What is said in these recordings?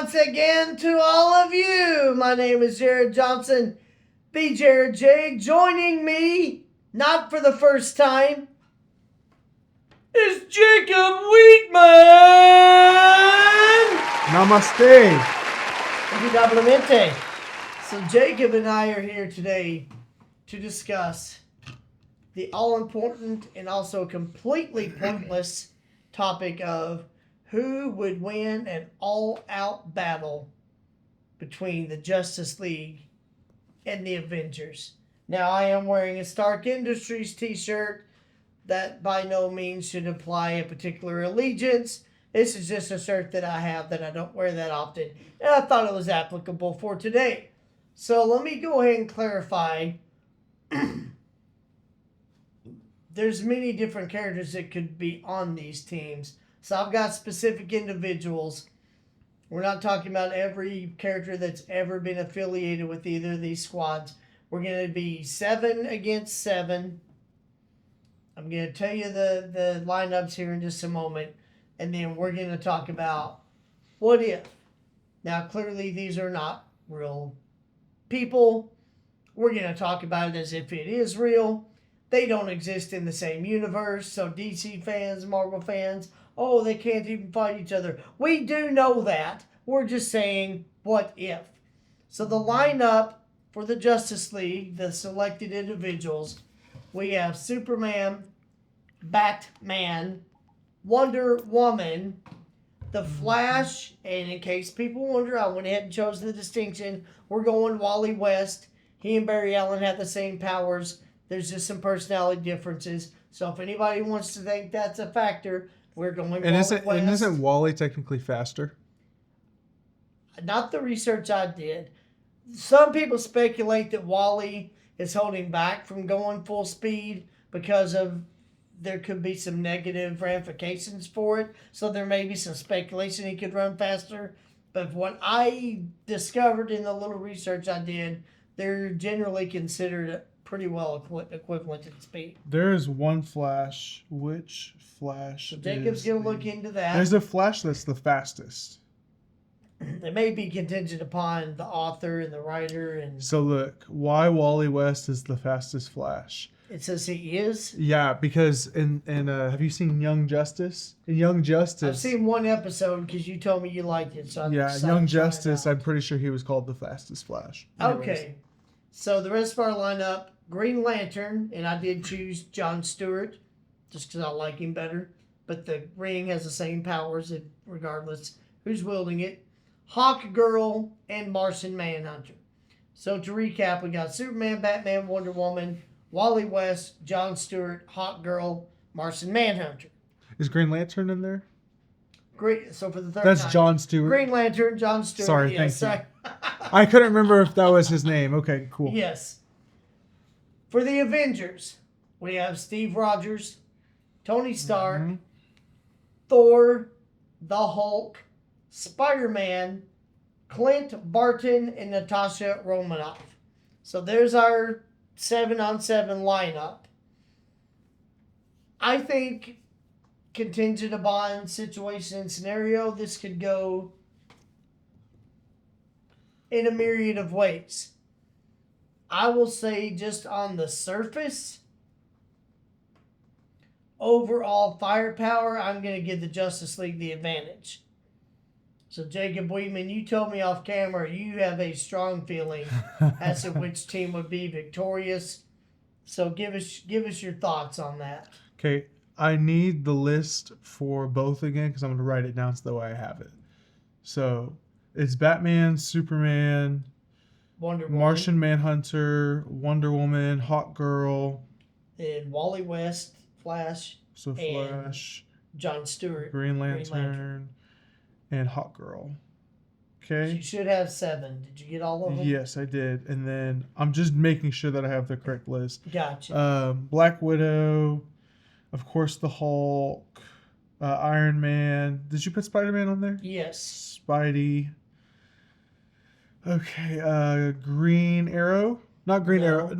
once again to all of you. My name is Jared Johnson, the Jared J. Joining me, not for the first time, is Jacob Weedman. Namaste. Evidamente. So Jacob and I are here today to discuss the all-important and also completely pointless topic of who would win an all-out battle between the Justice League and the Avengers. Now, I am wearing a Stark Industries t-shirt that by no means should imply a particular allegiance. This is just a shirt that I have that I don't wear that often, and I thought it was applicable for today. So let me go ahead and clarify. There's many different characters that could be on these teams. So I've got specific individuals. We're not talking about every character that's ever been affiliated with either of these squads. We're going to be 7 against 7. I'm going to tell you the lineups here in just a moment. And then we're going to talk about what if. Now, clearly, these are not real people. We're going to talk about it as if it is real. They don't exist in the same universe. So DC fans, Marvel fans, oh, they can't even fight each other. We do know that. We're just saying, what if? So the lineup for the Justice League, the selected individuals, we have Superman, Batman, Wonder Woman, the Flash, and in case people wonder, I went ahead and chose the distinction. We're going Wally West. He and Barry Allen have the same powers. There's just some personality differences. So if anybody wants to think that's a factor, we're going Wally West. And isn't Wally technically faster? Not the research I did. Some people speculate that Wally is holding back from going full speed because of there could be some negative ramifications for it. So there may be some speculation he could run faster. But what I discovered in the little research I did, they're generally considered pretty well equivalent in speed. There is one Flash. Which Flash? So Jacob's going to look into that. There's a Flash that's the fastest. It may be contingent upon the author and the writer. And so look, why Wally West is the fastest Flash? It says he is? Yeah, because in have you seen Young Justice? In Young Justice, I've seen one episode because you told me you liked it. So Young Justice, I'm pretty sure he was called the fastest Flash. Anyways. Okay, so the rest of our lineup, Green Lantern, and I did choose John Stewart just because I like him better. But the ring has the same powers regardless who's wielding it. Hawk Girl and Martian Manhunter. So to recap, we got Superman, Batman, Wonder Woman, Wally West, John Stewart, Hawk Girl, Martian Manhunter. Is Green Lantern in there? Great. So for the third That's time, John Stewart. Green Lantern, John Stewart. Sorry, yes, thank you. I couldn't remember if that was his name. Okay, cool. Yes. For the Avengers, we have Steve Rogers, Tony Stark, Thor, the Hulk, Spider-Man, Clint Barton, and Natasha Romanoff. So there's our 7-on-7 lineup. I think contingent upon situation and scenario, this could go in a myriad of ways. I will say just on the surface, overall firepower, I'm going to give the Justice League the advantage. So Jacob Weedman, you told me off camera you have a strong feeling as to which team would be victorious. So give us your thoughts on that. Okay, I need the list for both again because I'm going to write it down so the way I have it. So it's Batman, Superman, Wonder Woman, Martian Manhunter, Wonder Woman, Hawk Girl, and Wally West, Flash, so Flash, John Stewart, Green Lantern. And Hawk Girl. Okay. So you should have 7. Did you get all of them? Yes, I did. And then I'm just making sure that I have the correct list. Gotcha. Black Widow, of course, the Hulk, Iron Man. Did you put Spider-Man on there? Yes. Spidey. Okay. Green Arrow. Not Green Arrow.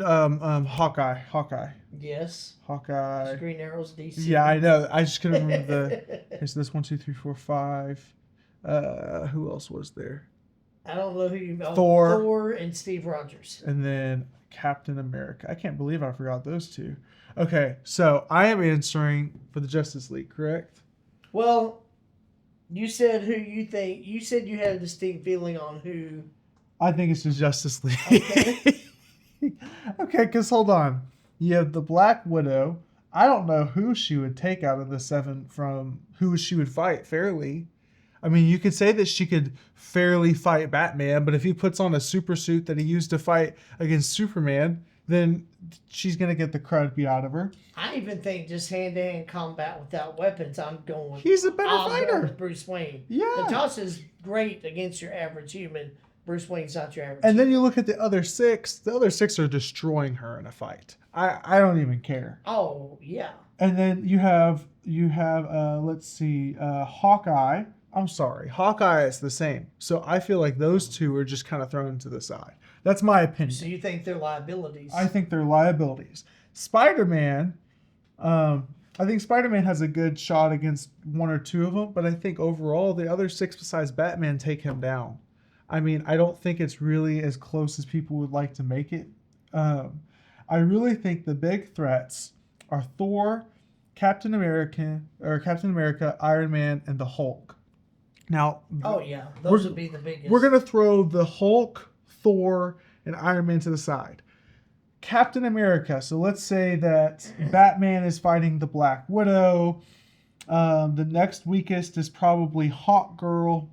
Hawkeye. Yes. Hawkeye. Green Arrow's DC. Yeah, I know. I just couldn't remember the. Okay, so that's 1, 2, 3, 4, 5. Who else was there? I don't know who you know. Thor. Thor and Steve Rogers. And then Captain America. I can't believe I forgot those two. Okay, so I am answering for the Justice League, correct? Well, you said who you think. You said you had a distinct feeling on who. I think it's the Justice League. Okay. Okay, because hold on. You have the Black Widow. I don't know who she would take out of the 7 from who she would fight fairly. I mean, you could say that she could fairly fight Batman, but if he puts on a super suit that he used to fight against Superman, then she's going to get the crud beat out of her. I even think just hand-to-hand combat without weapons, He's a better I'm going fighter. with Bruce Wayne. Yeah. Natasha's great against your average human. Bruce Wayne's not your average And human. then you look at the other 6. The other 6 are destroying her in a fight. I don't even care. Oh, yeah. And then you have let's see, Hawkeye. I'm sorry, Hawkeye is the same. So I feel like those two are just kind of thrown to the side. That's my opinion. So you think they're liabilities? I think they're liabilities. Spider-Man, I think Spider-Man has a good shot against 1 or 2 of them, but I think overall the other 6 besides Batman take him down. I mean, I don't think it's really as close as people would like to make it. I really think the big threats are Thor, Captain America, Iron Man, and the Hulk. Now, oh yeah, those would be the biggest. We're gonna throw the Hulk, Thor, and Iron Man to the side. Captain America. So let's say that Batman is fighting the Black Widow. The next weakest is probably Hawkgirl,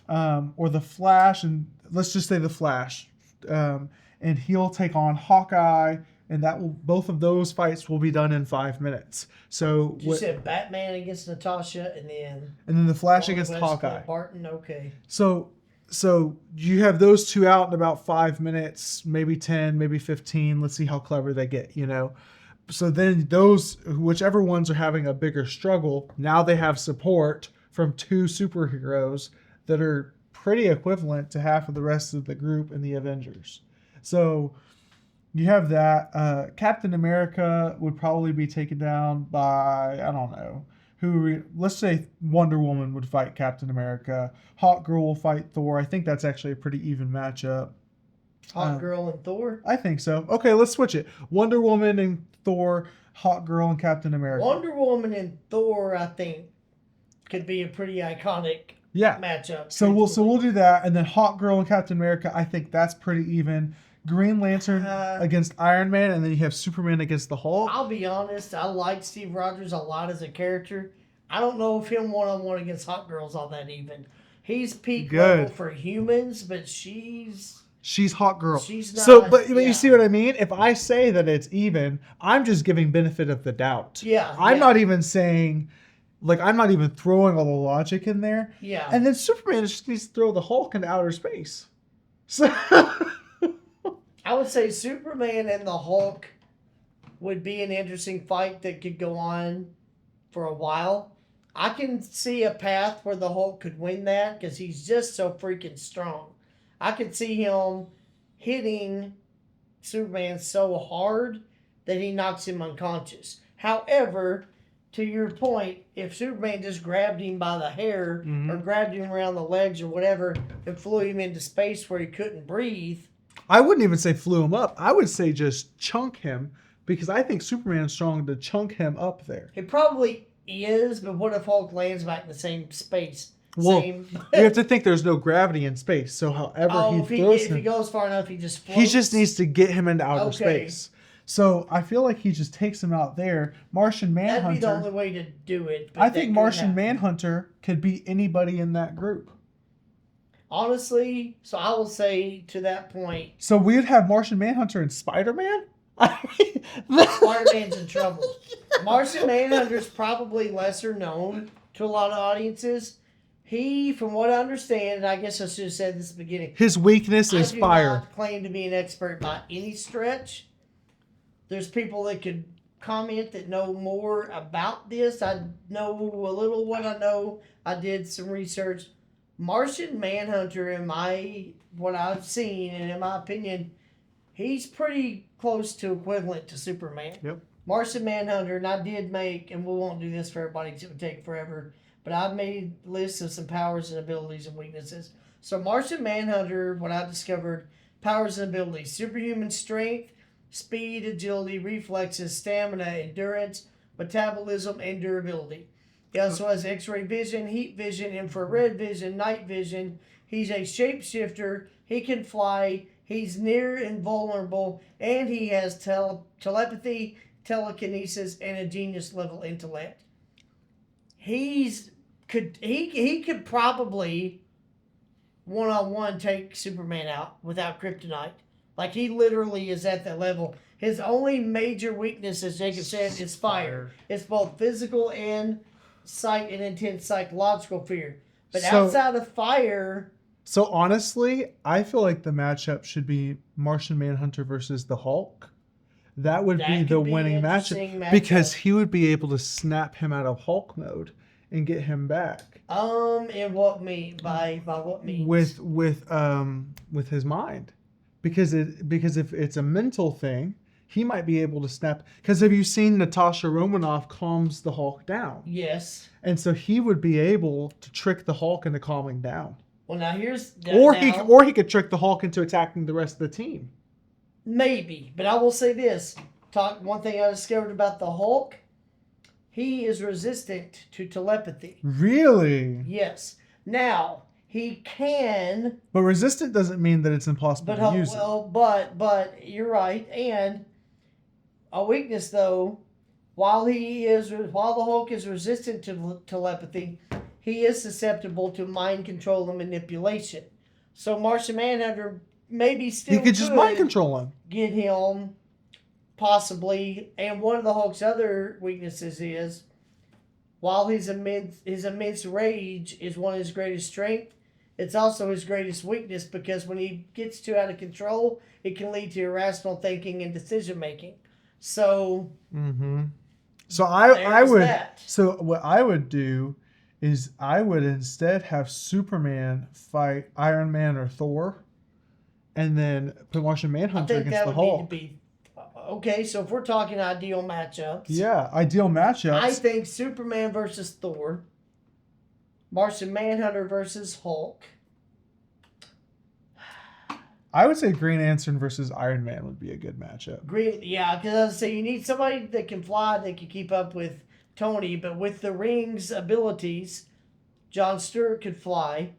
or the Flash, and let's just say the Flash. And he'll take on Hawkeye, and both of those fights will be done in 5 minutes. So you said Batman against Natasha, and then the Flash against Hawkeye. Barton, okay. So you have those two out in about 5 minutes, maybe 10, maybe 15. Let's see how clever they get, So then whichever ones are having a bigger struggle, now they have support from 2 superheroes that are pretty equivalent to half of the rest of the group in the Avengers. So you have that. Captain America would probably be taken down by, I don't know, let's say Wonder Woman would fight Captain America. Hawkgirl will fight Thor. I think that's actually a pretty even matchup. Hawkgirl and Thor? I think so. Okay, let's switch it. Wonder Woman and Thor, Hawkgirl and Captain America. Wonder Woman and Thor, I think, could be a pretty iconic matchup. So we'll do that, and then Hawkgirl and Captain America, I think that's pretty even. Green Lantern against Iron Man, and then you have Superman against the Hulk. I'll be honest, I like Steve Rogers a lot as a character. I don't know if him one-on-one against Hawkgirl's all that even. He's peak level for humans, but she's Hawkgirl. She's not. So, but you see what I mean? If I say that it's even, I'm just giving benefit of the doubt. Yeah. I'm not even saying, I'm not even throwing all the logic in there. Yeah. And then Superman just needs to throw the Hulk into outer space. So... I would say Superman and the Hulk would be an interesting fight that could go on for a while. I can see a path where the Hulk could win that because he's just so freaking strong. I could see him hitting Superman so hard that he knocks him unconscious. However, to your point, if Superman just grabbed him by the hair or grabbed him around the legs or whatever and flew him into space where he couldn't breathe... I wouldn't even say flew him up. I would say just chunk him, because I think Superman's strong to chunk him up there. It probably is, but what if Hulk lands back in the same space? Well, you have to think there's no gravity in space, so however if he goes far enough, he just floats. He just needs to get him into outer space. So I feel like he just takes him out there. Martian Manhunter. That'd be the only way to do it. I think Martian Manhunter could beat anybody in that group. Honestly, so I will say to that point. So we'd have Martian Manhunter and Spider-Man? Spider-Man's in trouble. Martian Manhunter's probably lesser known to a lot of audiences. He, from what I understand, and I guess I should have said this at the beginning. His weakness is fire. I do not claim to be an expert by any stretch. There's people that could comment that know more about this. I know a little what I know. I did some research. Martian Manhunter, what I've seen, and in my opinion, he's pretty close to equivalent to Superman. Yep. Martian Manhunter, and I did make, and we won't do this for everybody because it would take forever, but I've made lists of some powers and abilities and weaknesses. So Martian Manhunter, what I discovered, powers and abilities: superhuman strength, speed, agility, reflexes, stamina, endurance, metabolism, and durability. He also has X-ray vision, heat vision, infrared vision, night vision. He's a shapeshifter. He can fly. He's near invulnerable, and he has telepathy, telekinesis, and a genius level intellect. He could probably one on one take Superman out without kryptonite. Like, he literally is at that level. His only major weakness, as Jacob said, is fire. It's both physical and and intense psychological fear. But outside of fire, So honestly, I feel like the matchup should be Martian Manhunter versus the Hulk. That would be the winning matchup because he would be able to snap him out of Hulk mode and get him back. In what mean by what means? With his mind, because if it's a mental thing, he might be able to snap. Because have you seen Natasha Romanoff calms the Hulk down? Yes. And so he would be able to trick the Hulk into calming down. Well, now here's or he could trick the Hulk into attacking the rest of the team. Maybe, but I will say this: one thing I discovered about the Hulk, he is resistant to telepathy. Really? Yes. Now he can. But resistant doesn't mean that it's impossible to use. But you're right, and a weakness though. While the Hulk is resistant to telepathy, he is susceptible to mind control and manipulation. So Martian Manhunter maybe still he could just mind control him. Get him, possibly. And one of the Hulk's other weaknesses is, while his immense rage is one of his greatest strengths, it's also his greatest weakness, because when he gets too out of control, it can lead to irrational thinking and decision making. So. Mm-hmm. So I would. That. So what I would do is I would instead have Superman fight Iron Man or Thor, and then put Martian Manhunter against the Hulk. Okay, so if we're talking ideal matchups. Yeah, ideal matchups. I think Superman versus Thor, Martian Manhunter versus Hulk. I would say Green Lantern versus Iron Man would be a good matchup. Yeah, because I would say you need somebody that can fly, that can keep up with Tony, but with the Ring's abilities, John Stewart could fly.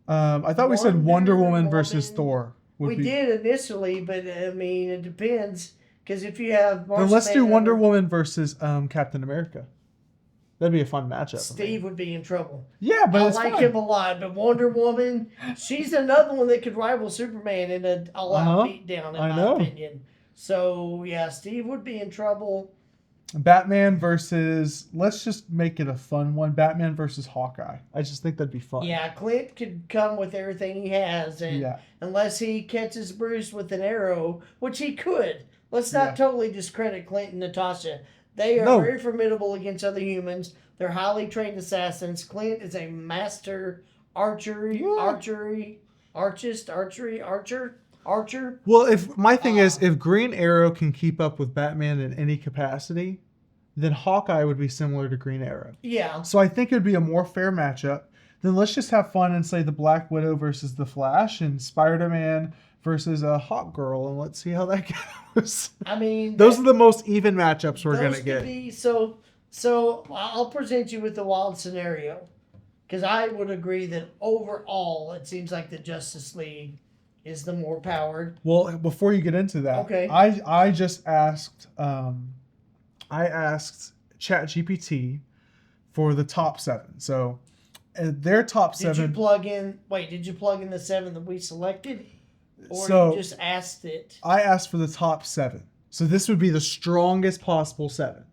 I thought we said Wonder Woman versus Thor. We did initially, but I mean, it depends. Because if you have then let's do Wonder Woman versus Captain America. That'd be a fun matchup. Steve would be in trouble. Yeah, but I like him a lot. But Wonder Woman, she's another one that could rival Superman in a all-out beatdown, in my opinion. So, yeah, Steve would be in trouble. Batman versus, let's just make it a fun one. Batman versus Hawkeye. I just think that'd be fun. Yeah, Clint could come with everything he has. And unless he catches Bruce with an arrow, which he could. Let's not totally discredit Clint and Natasha. They are very formidable against other humans. They're highly trained assassins. Clint is a master archer. Well, if my thing is, if Green Arrow can keep up with Batman in any capacity, then Hawkeye would be similar to Green Arrow. Yeah. So I think it'd be a more fair matchup. Then let's just have fun and say the Black Widow versus the Flash and Spider-Man versus a Hawk Girl, and let's see how that goes. I mean, those are the most even matchups we're gonna get. So I'll present you with the wild scenario, because I would agree that overall it seems like the Justice League is the more powered. Well, before you get into that, okay, I just asked ChatGPT for the top 7. So their top 7. Did you plug in the 7 that we selected? Or you just asked it? I asked for the top 7. So this would be the strongest possible 7.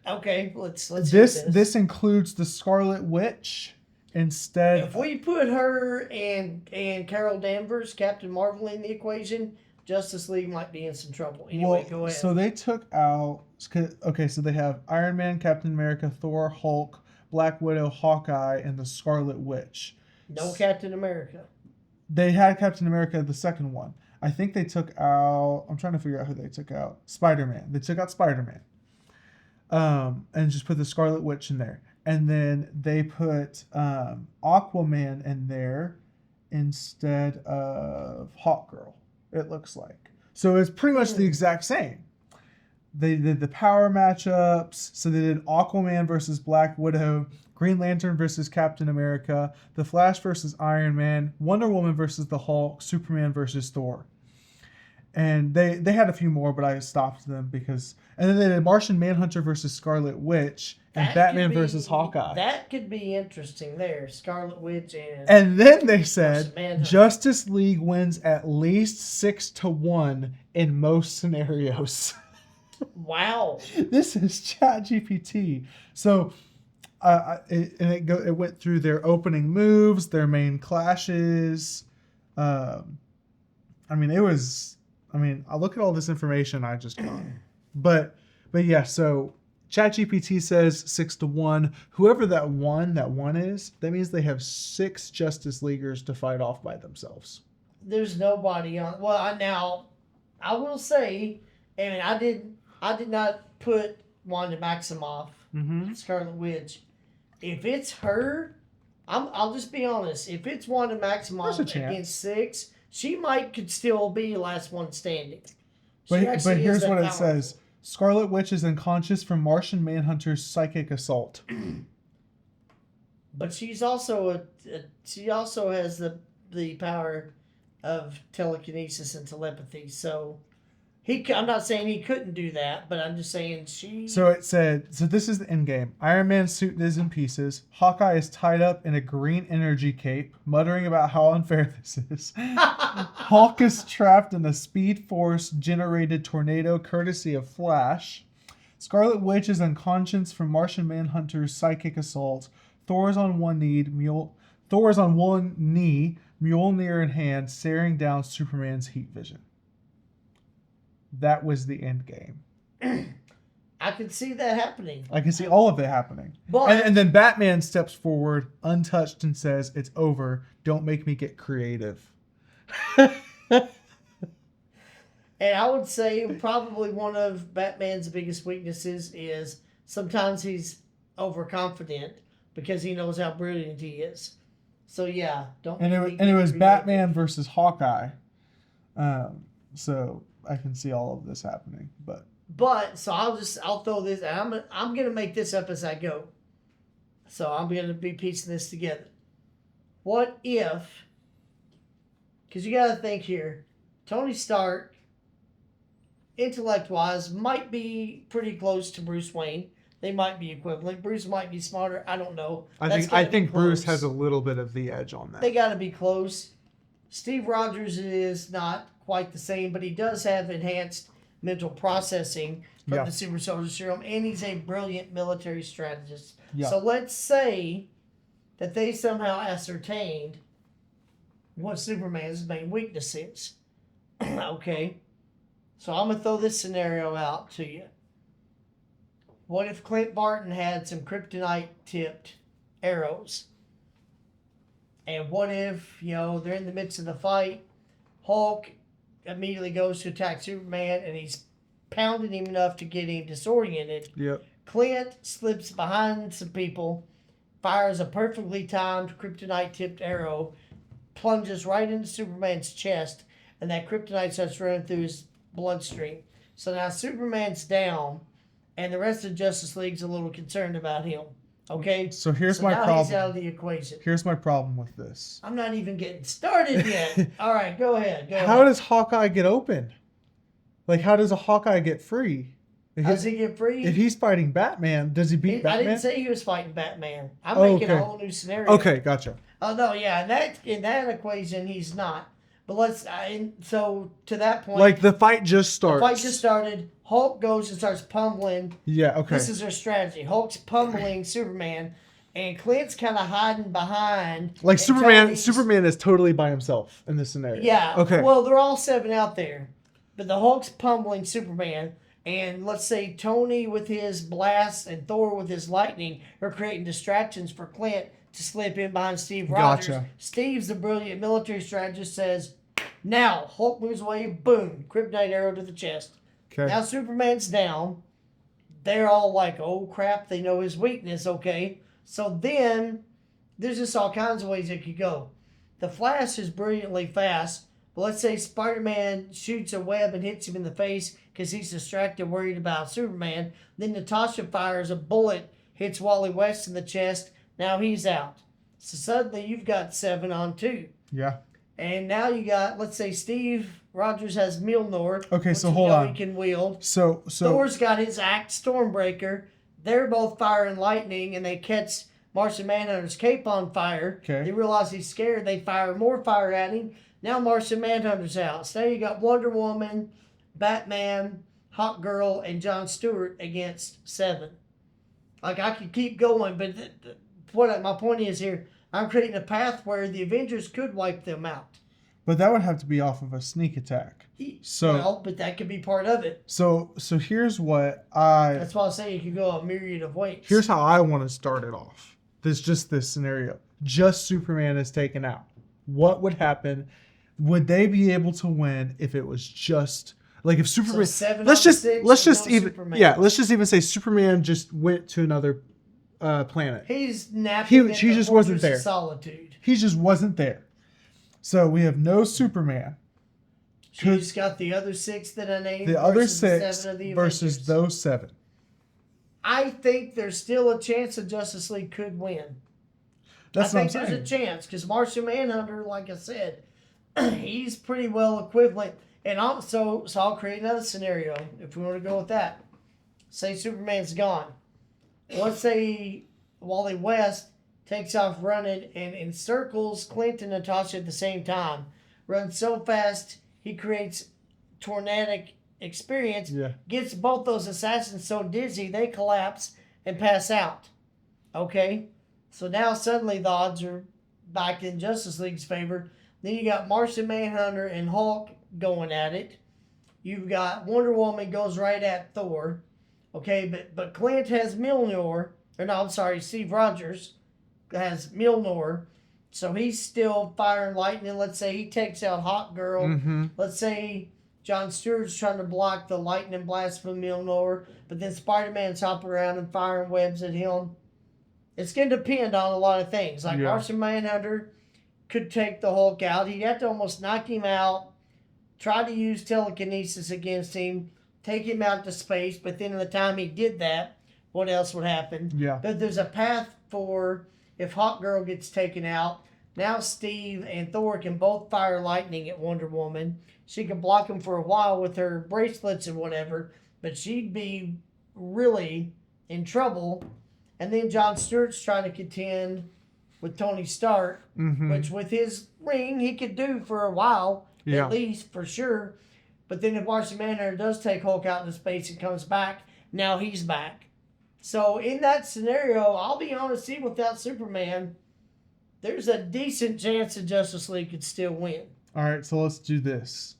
Okay, let's this includes the Scarlet Witch instead. If we put her and Carol Danvers, Captain Marvel, in the equation, Justice League might be in some trouble. Anyway, go ahead. So they took out. Okay, so they have Iron Man, Captain America, Thor, Hulk, Black Widow, Hawkeye, and the Scarlet Witch. No Captain America. They had Captain America, the second one. I think they took out. I'm trying to figure out who they took out. Spider-Man. They took out Spider-Man. And just put the Scarlet Witch in there. and then they put Aquaman in there instead of Hawkgirl, it looks like. So it's pretty much the exact same. They did the power matchups. So they did Aquaman versus Black Widow, Green Lantern versus Captain America, The Flash versus Iron Man, Wonder Woman versus the Hulk, Superman versus Thor. And they had a few more, but I stopped them because... And then they did Martian Manhunter versus Scarlet Witch and Batman versus Hawkeye. That could be interesting there. Scarlet Witch and... And then they said Justice League wins at least 6-1 in most scenarios. Wow. This is ChatGPT. So it went through their opening moves, their main clashes. I look at all this information I just got. But yeah, so ChatGPT says 6-1. Whoever that one is, that means they have 6 Justice Leaguers to fight off by themselves. There's nobody on. Well, I will say, and I did not put Wanda Maximoff, Scarlet Witch. If it's her, I'll just be honest. If it's Wanda Maximoff against 6, she could still be the last one standing. But here's what it says. Scarlet Witch is unconscious from Martian Manhunter's psychic assault. But she also has the power of telekinesis and telepathy. So I'm not saying he couldn't do that, but I'm just saying she... So it said, this is the end game. Iron Man's suit is in pieces. Hawkeye is tied up in a green energy cape, muttering about how unfair this is. Hulk is trapped in a Speed Force generated tornado courtesy of Flash. Scarlet Witch is unconscious from Martian Manhunter's psychic assault. Thor is on one knee, Mjolnir in hand, staring down Superman's heat vision. That was the end game. I can see that happening. I can see all of it happening. But, and then Batman steps forward, untouched, and says, "It's over. Don't make me get creative." And I would say probably one of Batman's biggest weaknesses is sometimes he's overconfident because he knows how brilliant he is. So yeah, don't. And it was Batman versus Hawkeye. So I can see all of this happening, but so I'll throw this. And I'm gonna make this up as I go. So I'm gonna be piecing this together. What if? Because you got to think here, Tony Stark, intellect-wise, might be pretty close to Bruce Wayne. They might be equivalent. Bruce might be smarter. I don't know. I think Bruce has a little bit of the edge on that. They got to be close. Steve Rogers is not quite the same, but he does have enhanced mental processing from the Super Soldier Serum, and he's a brilliant military strategist. Yeah. So let's say that they somehow ascertained what Superman's main weakness is. Okay? So I'm going to throw this scenario out to you. What if Clint Barton had some kryptonite-tipped arrows? And what if, they're in the midst of the fight, Hulk immediately goes to attack Superman, and he's pounding him enough to get him disoriented. Yep. Clint slips behind some people, fires a perfectly timed kryptonite-tipped arrow, plunges right into Superman's chest, and that kryptonite starts running through his bloodstream. So now Superman's down, and the rest of Justice League's a little concerned about him. Okay? So here's my problem. He's out of the equation. Here's my problem with this. I'm not even getting started yet. All right, go ahead. How does Hawkeye get open? Like, how does a Hawkeye get free? How does he get free? If he's fighting Batman, does he beat Batman? I didn't say he was fighting Batman. I'm making a whole new scenario. Okay, gotcha. Oh, no, yeah. In that equation, he's not. But so to that point. Like, the fight just starts. The fight just started. Hulk goes and starts pummeling. Yeah, okay. This is their strategy. Hulk's pummeling Superman, and Clint's kind of hiding behind. Like, Superman is totally by himself in this scenario. Yeah. Okay. Well, they're all 7 out there. But the Hulk's pummeling Superman, and let's say Tony with his blast and Thor with his lightning are creating distractions for Clint to slip in behind Steve Rogers. Gotcha. Steve's the brilliant military strategist, says, now, Hulk moves away, boom, kryptonite arrow to the chest. Okay. Now Superman's down. They're all like, oh crap, they know his weakness, okay. So then there's just all kinds of ways it could go. The Flash is brilliantly fast, but let's say Spider-Man shoots a web and hits him in the face because he's distracted, worried about Superman. Then Natasha fires a bullet, hits Wally West in the chest. Now he's out. So suddenly you've got 7 on 2. Yeah. And now you got, let's say Steve Rogers has Mjolnir. Okay, which so hold on. He can wield. So Thor's got his Axe Stormbreaker. They're both firing lightning, and they catch Martian Manhunter's cape on fire. Okay. They realize he's scared. They fire more fire at him. Now Martian Manhunter's out. So now you got Wonder Woman, Batman, Hawk Girl, and John Stewart against 7. Like, I could keep going, but what my point is here, I'm creating a path where the Avengers could wipe them out. But that would have to be off of a sneak attack. But that could be part of it. So here's what That's why I say you could go a myriad of ways. Here's how I want to start it off. This scenario. Just Superman is taken out. What would happen? Would they be able to win if it was just like if Superman? So let's just Superman. let's just even say Superman just went to another planet. He's napping. He just wasn't there. Solitude. He just wasn't there. So we have no Superman. She's got the other 6 that I named. The other 6 7 of the versus Avengers. those 7. I think there's still a chance that Justice League could win. That's I what I'm think saying. there's a chance because Martian Manhunter, like I said, he's pretty well equivalent. And also, so I'll create another scenario if we want to go with that. Say Superman's gone. Let's say Wally West takes off running and encircles Clint and Natasha at the same time. Runs so fast, he creates tornadic experience. Yeah. Gets both those assassins so dizzy they collapse and pass out. Okay? So now suddenly the odds are back in Justice League's favor. Then you got Martian Manhunter and Hulk going at it. You've got Wonder Woman goes right at Thor. Okay, but Clint has Mjolnir. Or no, I'm sorry, Steve Rogers has Mjolnir. So he's still firing lightning. Let's say he takes out Hawk Girl. Mm-hmm. Let's say John Stewart's trying to block the lightning blast from Mjolnir. But then Spider-Man's hopping around and firing webs at him. It's going to depend on a lot of things. Like Martian Manhunter could take the Hulk out. He'd have to almost knock him out, try to use telekinesis against him, take him out to space. But then in the time he did that, what else would happen? Yeah. But there's a path for if Hawk Girl gets taken out. Now Steve and Thor can both fire lightning at Wonder Woman. She can block him for a while with her bracelets and whatever, but she'd be really in trouble. And then John Stewart's trying to contend with Tony Stark, which with his ring he could do for a while, at least for sure. But then if Martian Manhunter does take Hulk out into space and comes back, now he's back. So in that scenario, I'll be honest, even without Superman, there's a decent chance that Justice League could still win. All right, so let's do this.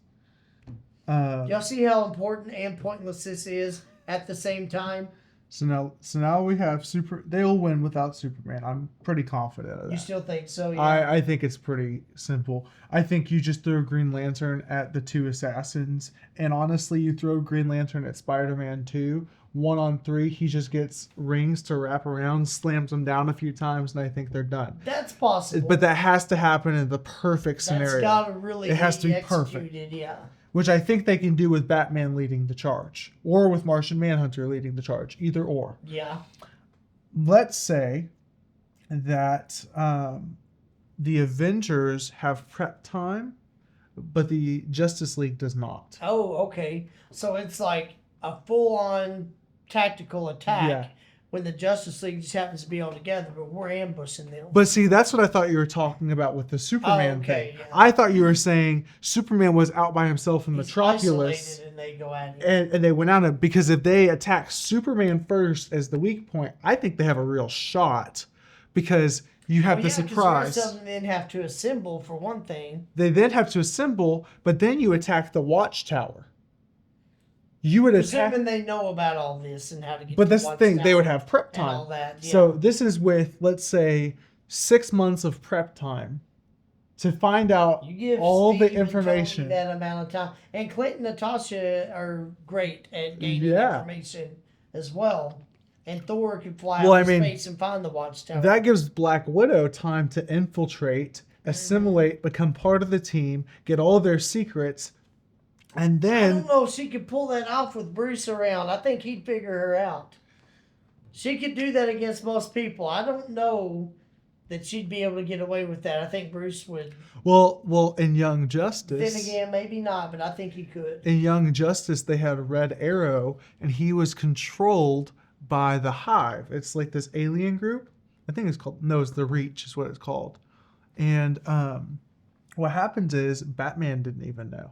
Y'all see how important and pointless this is at the same time? So now we have they'll win without Superman. I'm pretty confident of that. You still think so? Yeah. I think it's pretty simple. I think you just throw Green Lantern at the 2 assassins, and honestly, you throw Green Lantern at Spider-Man 2, 1-on-3, he just gets rings to wrap around, slams them down a few times, and I think they're done. That's possible. But that has to happen in the perfect scenario. That's got to really it has to be executed, perfect. Yeah. Which I think they can do with Batman leading the charge, or with Martian Manhunter leading the charge, either or. Yeah. Let's say that the Avengers have prep time, but the Justice League does not. Oh, okay. So it's like a full-on tactical attack when the Justice League just happens to be all together, but we're ambushing them. But see, that's what I thought you were talking about with the Superman thing. Yeah. I thought you were saying Superman was out by himself in Metropolis. And they go at him. And they went out because if they attack Superman first as the weak point, I think they have a real shot because you have the surprise. The rest of them then have to assemble for one thing. They then have to assemble, but then you attack the Watchtower. You would attack. Assuming they know about all this and how to get. But that's the thing; they would have prep time. And all that, yeah. So this is with, let's say, 6 months of prep time to find out all Steve the and information. Tony that amount of time, and Clint and Natasha are great at gaining information as well. and Thor could fly Well, out I in mean, space and find the Watchtower. That gives Black Widow time to infiltrate, assimilate, become part of the team, get all their secrets, and I then don't know if she could pull that off with Bruce around. I think he'd figure her out. She could do that against most people. I don't know that she'd be able to get away with that. I think Bruce would. well, in Young Justice. Then again, maybe not, but I think he could. In Young Justice, they had Red Arrow, and he was controlled by the Hive. It's like this alien group. I think it's called, no, it's the Reach is what it's called. And what happens is Batman didn't even know.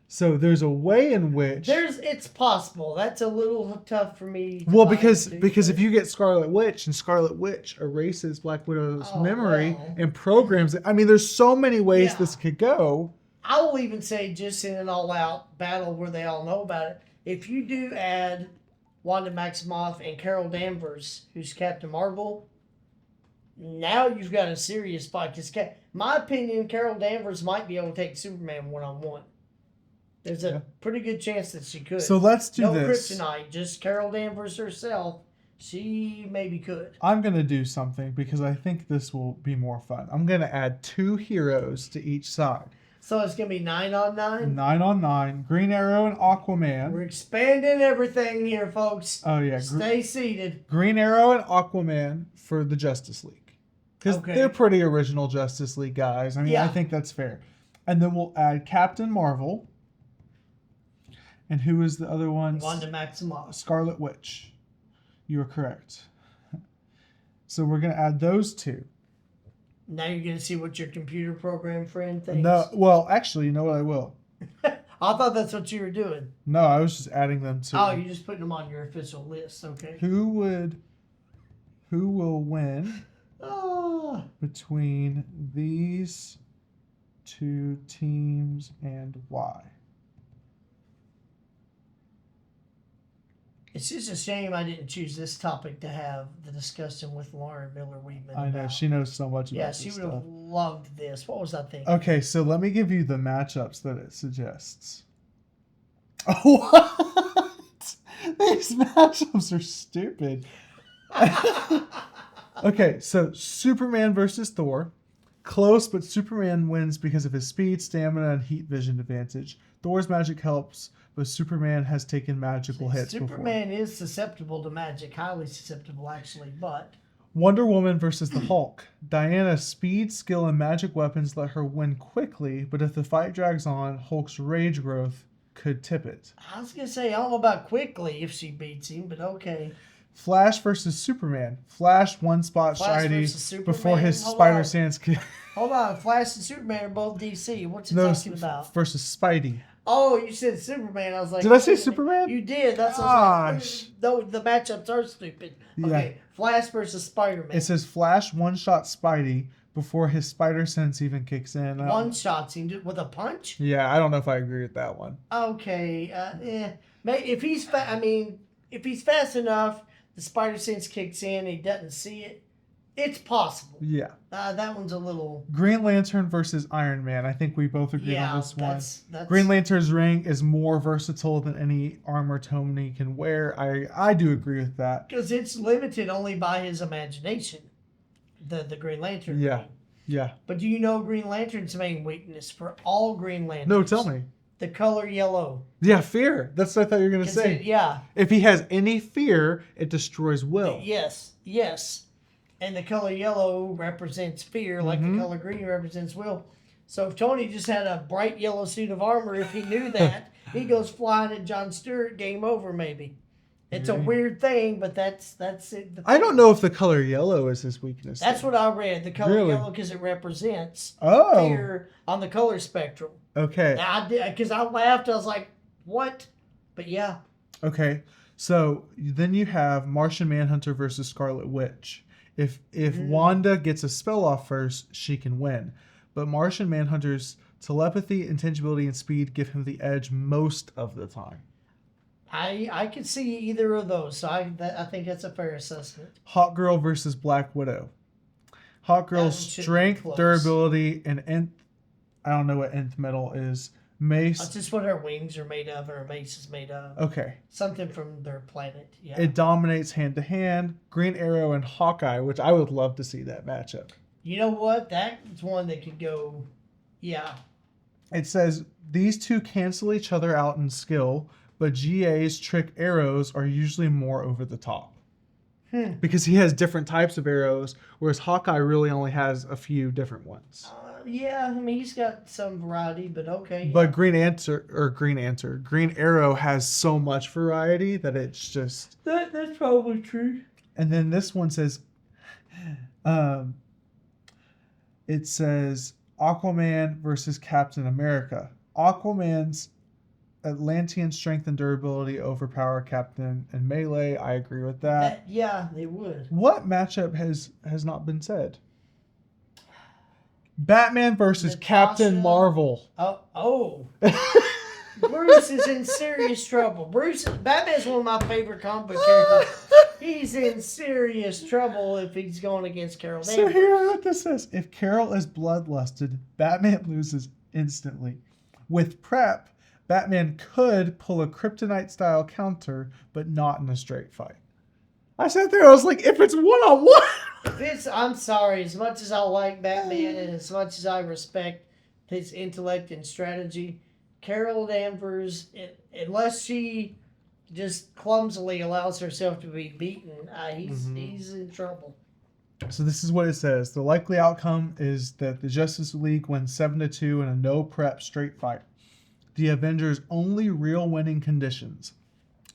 So there's a way in which It's possible. That's a little tough for me. To well, buy because into, because but- if you get Scarlet Witch and Scarlet Witch erases Black Widow's Oh, memory well. and programs it. I mean, there's so many ways Yeah. this could go. I will even say, just in an all-out battle where they all know about it, if you do add Wanda Maximoff and Carol Danvers, who's Captain Marvel, now you've got a serious fight. Because, my opinion, Carol Danvers might be able to take Superman one-on-one. There's a pretty good chance that she could. So let's do no this. kryptonite, just Carol Danvers herself. She maybe could. I'm going to do something because I think this will be more fun. I'm going to add 2 heroes to each side. So it's going to be 9-on-9? 9 on 9. Green Arrow and Aquaman. We're expanding everything here, folks. Oh, yeah. Stay seated. Green Arrow and Aquaman for the Justice League. Because they're pretty original Justice League guys. I mean, Yeah. I think that's fair. And then we'll add Captain Marvel. And who is the other one? Wanda Maximoff. Scarlet Witch. You are correct. So we're going to add those 2. Now you're going to see what your computer program friend thinks. No, well, actually, you know what I will? I thought that's what you were doing. No, I was just adding them to. Oh, you're just putting them on your official list. Okay. Who will win Oh. between these 2 teams and why? It's just a shame I didn't choose this topic to have the discussion with Lauren Miller Weedman. I know about. she knows so much about Yeah, this she would stuff. have loved this. What was I thinking? Okay, so let me give you the matchups that it suggests. What? These matchups are stupid. Okay, so Superman versus Thor. Close, but Superman wins because of his speed, stamina, and heat vision advantage. Thor's magic helps, but Superman has taken magical hits Superman is susceptible to magic, highly susceptible actually, but Wonder Woman versus the Hulk. Diana's speed, skill, and magic weapons let her win quickly, but if the fight drags on, Hulk's rage growth could tip it. I was going to say, I don't know about quickly if she beats him, but okay. Flash versus Superman. Flash one spot Flash Shiny versus Superman? before his Hold spider on. sense. Hold on, Flash and Superman are both DC. What's he No, talking about? versus Spidey. Oh, you said Superman. I was like, Did I say Superman? You did. That's what I was Gosh. like, no, the matchups are stupid. Okay, Flash versus Spider-Man. It says Flash one shot Spidey before his spider sense even kicks in. One shots him with a punch. Yeah, I don't know if I agree with that one. Okay, if he's if he's fast enough, the spider sense kicks in. He doesn't see it. It's possible. Yeah. That one's a little. Green Lantern versus Iron Man. I think we both agree on this one. That's Green Lantern's ring is more versatile than any armor Tony can wear. I do agree with that. because it's limited only by his imagination. The Green Lantern. Yeah. ring. Yeah. But do you know Green Lantern's main weakness for all Green Lanterns? No, tell me. The color yellow. Yeah, fear. That's what I thought you were going to say. Yeah. If he has any fear, it destroys will. Yes. And the color yellow represents fear, like Mm-hmm. the color green represents will. So if Tony just had a bright yellow suit of armor, if he knew that, he goes flying at John Stewart, game over maybe. It's a weird thing, but that's it. I don't know if the color yellow is his weakness. That's what I read. The color Really? yellow because it represents Oh. fear on the color spectrum. Okay. I did because I laughed. I was like, "What?" But yeah, Okay. So then you have Martian Manhunter versus Scarlet Witch. If Wanda gets a spell off first, she can win. But Martian Manhunter's telepathy, intangibility, and speed give him the edge most of the time. I could see either of those. So I think that's a fair assessment. Hawk Girl versus Black Widow. Hawk Girl's one should be strength, close. durability, and I don't know what nth metal is, Mace. That's just what her wings are made of, and her mace is made of. Okay. Something from their planet. Yeah. It dominates hand to hand. Green Arrow and Hawkeye, which I would love to see that matchup. You know what? That's one that could go. Yeah. It says these two cancel each other out in skill, but GA's trick arrows are usually more over the top. Because he has different types of arrows, whereas Hawkeye really only has a few different ones. Yeah, I mean, he's got some variety, but okay. But Green Arrow has so much variety that it's just... That's probably true. And then this one says... it says Aquaman versus Captain America. Aquaman's Atlantean strength and durability overpower Captain in melee. I agree with that. Yeah, they would. What matchup has not been said? Batman versus Natasha. Captain Marvel. Oh. Bruce is in serious trouble. Batman's one of my favorite comic book characters. He's in serious trouble if he's going against Carol Danvers. So here what this says. If Carol is bloodlusted, Batman loses instantly. With prep, Batman could pull a kryptonite-style counter, but not in a straight fight. I sat there, I was like, if it's one-on-one... I'm sorry, as much as I like Batman and as much as I respect his intellect and strategy, Carol Danvers, unless she just clumsily allows herself to be beaten, he's in trouble. So this is what it says. The likely outcome is that the Justice League wins 7-2 in a no-prep straight fight. The Avengers' only real winning conditions.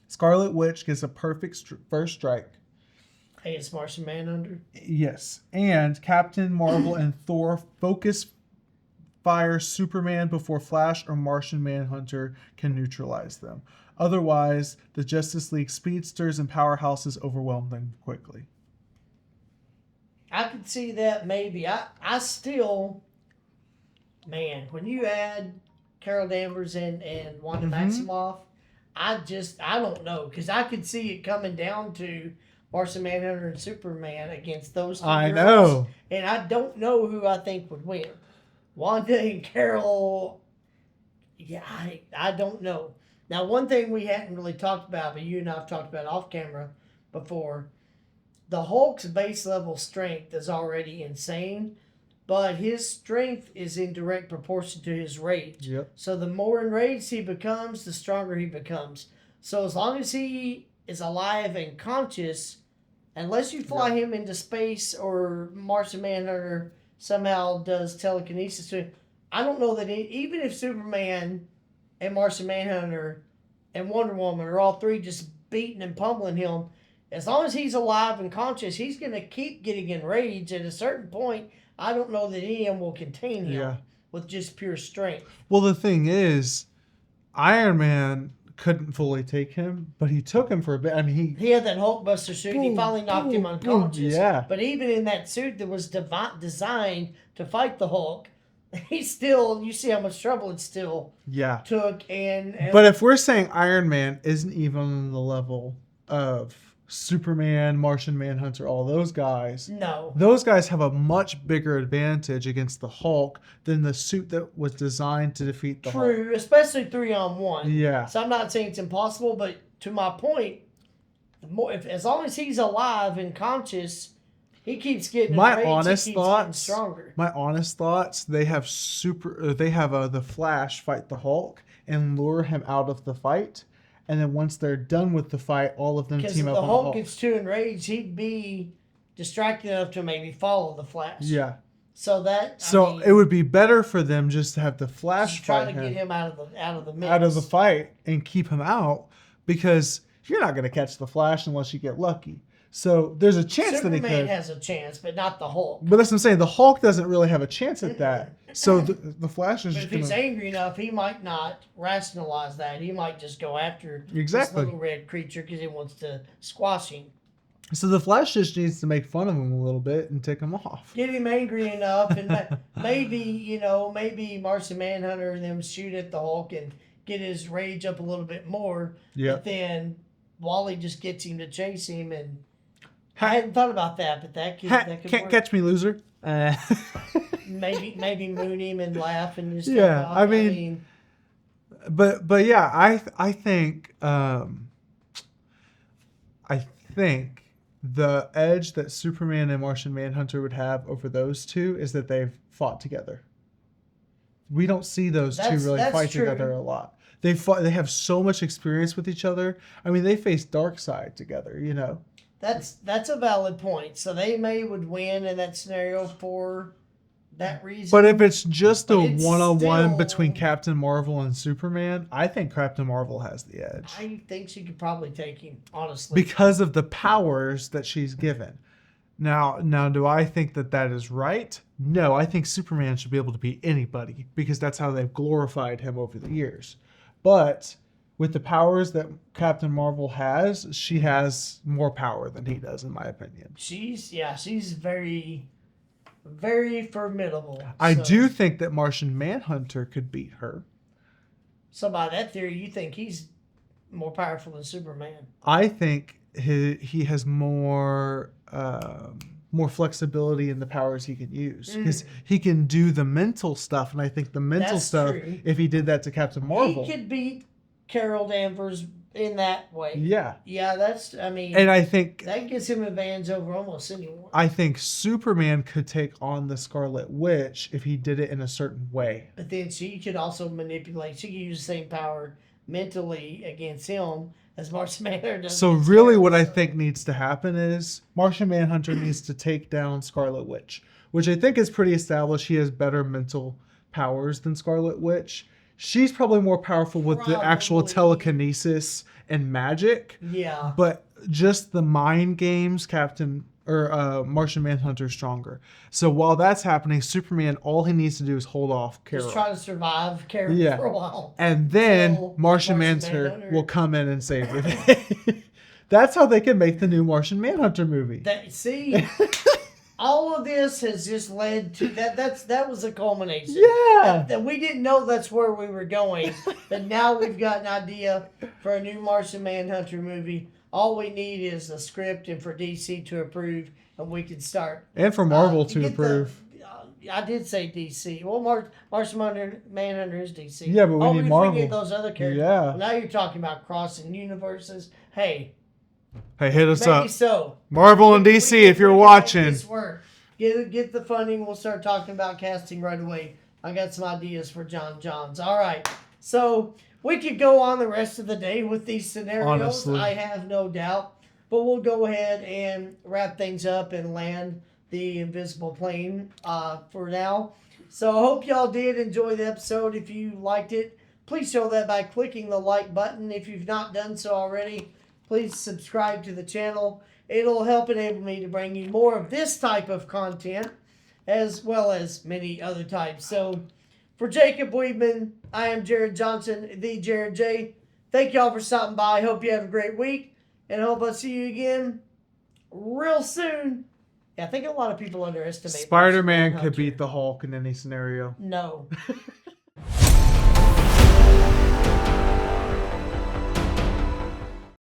Scarlet Witch gets a perfect first strike. Hey, it's Martian Manhunter. Yes. And Captain Marvel and Thor focus fire Superman before Flash or Martian Manhunter can neutralize them. Otherwise, the Justice League speedsters and powerhouses overwhelm them quickly. I could see that maybe. I still, man, when you add Carol Danvers and Wanda Maximoff, I don't know, because I could see it coming down to Martian Manhunter and Superman against those two I girls. know. And I don't know who I think would win. Wanda and Carol, yeah, I don't know. Now, one thing we hadn't really talked about, but you and I have talked about off camera before, the Hulk's base level strength is already insane, but his strength is in direct proportion to his rage. Yep. So the more enraged he becomes, the stronger he becomes. So as long as he is alive and conscious, unless you fly him into space or Martian Manhunter somehow does telekinesis to him, I don't know that even if Superman and Martian Manhunter and Wonder Woman are all three just beating and pummeling him, as long as he's alive and conscious, he's going to keep getting enraged. At a certain point, I don't know that any of them will contain him with just pure strength. Well, the thing is, Iron Man couldn't fully take him, but he took him for a bit. I mean, he had that Hulkbuster suit, and he finally knocked him unconscious. Yeah. But even in that suit that was designed to fight the Hulk, he still, you see how much trouble it still took. But if we're saying Iron Man isn't even on the level of Superman, Martian Manhunter, all those guys. No. Those guys have a much bigger advantage against the Hulk than the suit that was designed to defeat the Hulk. True, especially 3-on-1. Yeah. So I'm not saying it's impossible, but to my point, as long as he's alive and conscious, he keeps getting My enraged, honest thoughts. stronger. My honest thoughts. They have the Flash fight the Hulk and lure him out of the fight. And then once they're done with the fight, all of them team up on the Hulk. Because if the Hulk gets too enraged, he'd be distracted enough to maybe follow the Flash. Yeah. So it would be better for them just to have the Flash try fight to get him out of the mix. Out of the fight and keep him out, because you're not going to catch the Flash unless you get lucky. So there's a chance that he could. Superman has a chance, but not the Hulk. But that's what I'm saying. The Hulk doesn't really have a chance at that. So the Flash is but just if he's angry enough, he might not rationalize that. He might just go after this little red creature because he wants to squash him. So the Flash just needs to make fun of him a little bit and tick him off. Get him angry enough, and maybe Martian Manhunter and them shoot at the Hulk and get his rage up a little bit more. Yeah. But then Wally just gets him to chase him, and I hadn't thought about that, but that could can't work. catch me, loser. Maybe moon him and laugh and just I mean, But yeah, I think the edge that Superman and Martian Manhunter would have over those two is that they've fought together. We don't see those two really fight true. together a lot. They fought. They have so much experience with each other. I mean, they faced Darkseid together. You know. That's a valid point. So they would win in that scenario for that reason. But if it's just a But it's one-on-one still- between Captain Marvel and Superman, I think Captain Marvel has the edge I think she could probably take him, honestly. because of the powers that she's given. Now, do I think that is right? No, I think Superman should be able to beat anybody because that's how they've glorified him over the years. But with the powers that Captain Marvel has, she has more power than he does, in my opinion. She's very, very formidable. I So- do think that Martian Manhunter could beat her. So by that theory, you think he's more powerful than Superman? I think he has more flexibility in the powers he can use because he can do the mental stuff, and I think the mental That's stuff, true. if he did that to Captain Marvel, He could beat Carol Danvers in that way. yeah. I mean, And I think that gives him advantage over almost anyone. I think Superman could take on the Scarlet Witch if he did it in a certain way. But then she could also manipulate. She could use the same power mentally against him as Martian Manhunter does. So against really Carol, what I so- think needs to happen is Martian Manhunter needs to take down Scarlet Witch, which I think is pretty established. He has better mental powers than Scarlet Witch. She's probably more powerful with the actual Probably. telekinesis and magic, Yeah. but just the mind games, Martian Manhunter's stronger. So while that's happening, Superman, all he needs to do is hold off Carol. Just try to survive Carol Yeah. for a while. And then So, Martian Martian Manhunter Manhunter- will come in and save the day. That's how they can make the new Martian Manhunter movie. See, all of this has just led to that. That was a culmination. Yeah. That we didn't know that's where we were going, but now we've got an idea for a new Martian Manhunter movie. All we need is a script and for DC to approve, and we can start. And for Marvel to get the- approve. I did say DC. Well, Martian Manhunter is DC. Yeah, but we need we Marvel. forget those other characters. Yeah. Well, now you're talking about crossing universes. Hey, Hey, hit us maybe up. so. Marvel and DC, if you're We can make watching. this work. Get the funding. We'll start talking about casting right away. I got some ideas for John Johns. All right. So we could go on the rest of the day with these scenarios. Honestly. I have no doubt. But we'll go ahead and wrap things up and land the invisible plane for now. So I hope y'all did enjoy the episode. If you liked it, please show that by clicking the like button. If you've not done so already, please subscribe to the channel. It'll help enable me to bring you more of this type of content as well as many other types. So for Jacob Weedman, I am Jared Johnson, the Jared J. Thank y'all for stopping by. Hope you have a great week and hope I'll see you again real soon. Yeah, I think a lot of people underestimate Spider-Man Martian could Manhunter. beat the Hulk in any scenario. No.